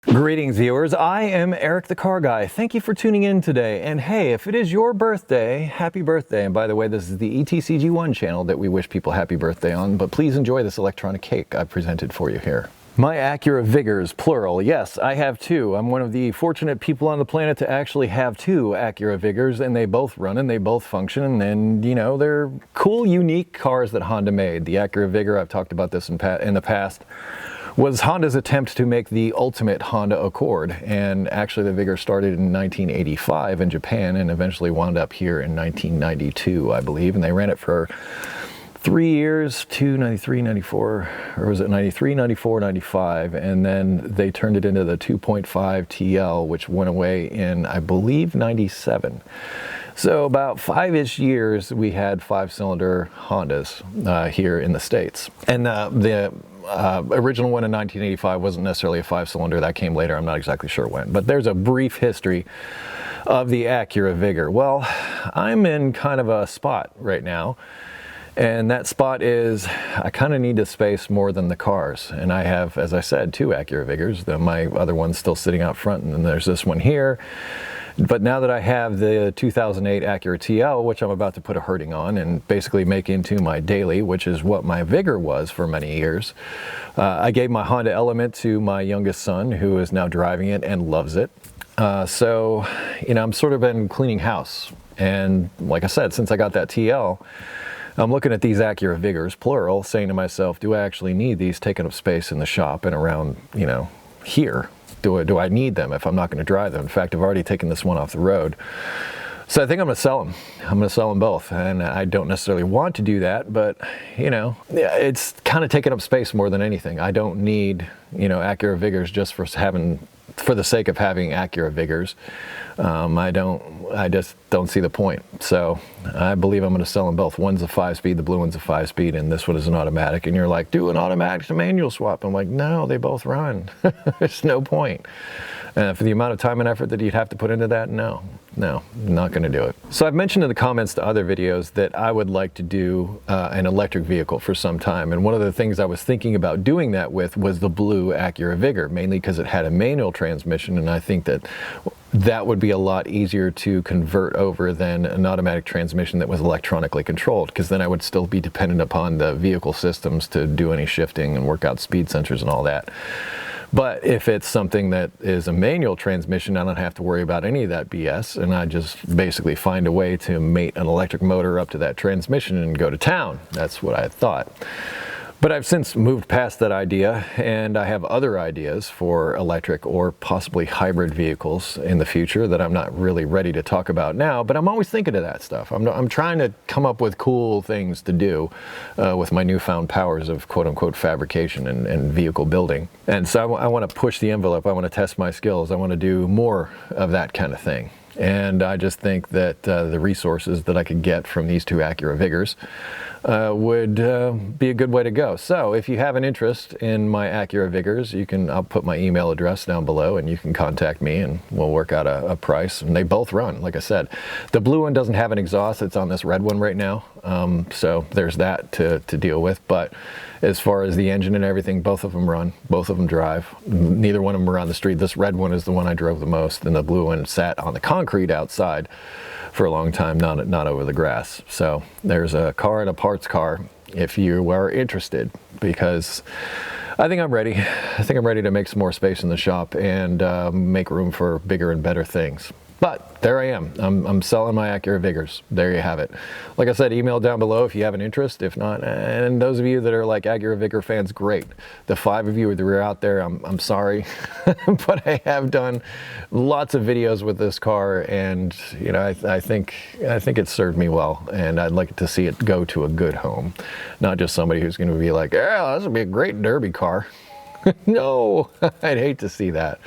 Greetings, viewers. I am Eric the Car Guy. Thank you for tuning in today. And hey, if it is your birthday, happy birthday. And by the way, this is the ETCG1 channel that we wish people happy birthday on, but please enjoy this electronic cake I've presented for you here. My Acura Vigors, plural. Yes, I have two. I'm one of the fortunate people on the planet to actually have two Acura Vigors, and they both run and they both function. And, you know, they're cool, unique cars that Honda made. The Acura Vigor, I've talked about this in the past, was Honda's attempt to make the ultimate Honda Accord. And actually the Vigor started in 1985 in Japan and eventually wound up here in 1992, I believe. And they ran it for 3 years, 93, 94, or was it 93, 94, 95, and then they turned it into the 2.5 TL, which went away in, I believe, 97. So about 5-ish years, we had 5-cylinder Hondas here in the States. And the original one in 1985 wasn't necessarily a 5-cylinder. That came later. I'm not exactly sure when. But there's a brief history of the Acura Vigor. Well, I'm in kind of a spot right now. And that spot is, I kind of need the space more than the cars. And I have, as I said, two Acura Vigors. My other one's still sitting out front, and then there's this one here. But now that I have the 2008 Acura TL, which I'm about to put a hurting on and basically make into my daily, which is what my Vigor was for many years, I gave my Honda Element to my youngest son, who is now driving it and loves it. So, you know, I'm sort of been cleaning house. And like I said, since I got that TL, I'm looking at these Acura Vigors, plural, saying to myself, do I actually need these taking up space in the shop and around, you know, here? Do I need them if I'm not going to drive them? In fact, I've already taken this one off the road. So I think I'm going to sell them. I'm going to sell them both. And I don't necessarily want to do that, but, you know, it's kind of taking up space more than anything. I don't need, you know, Acura Vigors just for the sake of having Acura Vigors. I just don't see the point. So I believe I'm going to sell them both. One's a 5-speed, the blue one's a 5-speed, and this one is an automatic. And you're like, do an automatic to manual swap. I'm like, no, they both run. There's no point. For the amount of time and effort that you'd have to put into that, no, not going to do it. So I've mentioned in the comments to other videos that I would like to do an electric vehicle for some time. And one of the things I was thinking about doing that with was the blue Acura Vigor, mainly because it had a manual transmission, and I think that would be a lot easier to convert over than an automatic transmission that was electronically controlled, because then I would still be dependent upon the vehicle systems to do any shifting and work out speed sensors and all that. But if it's something that is a manual transmission, I don't have to worry about any of that BS, and I just basically find a way to mate an electric motor up to that transmission and go to town. That's what I thought. But I've since moved past that idea, and I have other ideas for electric or possibly hybrid vehicles in the future that I'm not really ready to talk about now, but I'm always thinking of that stuff. I'm trying to come up with cool things to do with my newfound powers of quote-unquote fabrication and vehicle building. And so I want to push the envelope. I want to test my skills. I want to do more of that kind of thing. And I just think that the resources that I could get from these two Acura Vigors would be a good way to go. So if you have an interest in my Acura Vigors, I'll put my email address down below and you can contact me and we'll work out a price. And they both run, like I said. The blue one doesn't have an exhaust. It's on this red one right now. So there's that to deal with. But as far as the engine and everything, both of them run, both of them drive. Neither one of them are on the street. This red one is the one I drove the most, and the blue one sat on the concrete outside for a long time, not over the grass. So there's a car and a parts car if you are interested, because I think I'm ready. I think I'm ready to make some more space in the shop and make room for bigger and better things. But there I am. I'm selling my Acura Vigors. There you have it. Like I said, email down below if you have an interest. If not, and those of you that are like Acura Vigor fans, great. The 5 of you that are out there, I'm sorry, but I have done lots of videos with this car, and you know, I think it served me well, and I'd like to see it go to a good home, not just somebody who's going to be like, yeah, this would be a great derby car. No, I'd hate to see that.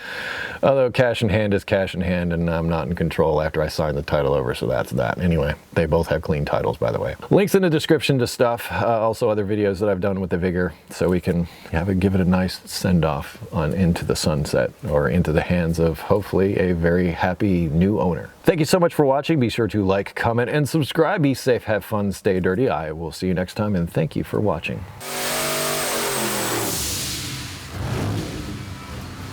Although cash in hand is cash in hand, and I'm not in control after I sign the title over, so that's that. Anyway, they both have clean titles, by the way. Links in the description to stuff, also other videos that I've done with the Vigor, so we can give it a nice send-off on into the sunset, or into the hands of, hopefully, a very happy new owner. Thank you so much for watching. Be sure to like, comment, and subscribe. Be safe, have fun, stay dirty. I will see you next time, and thank you for watching.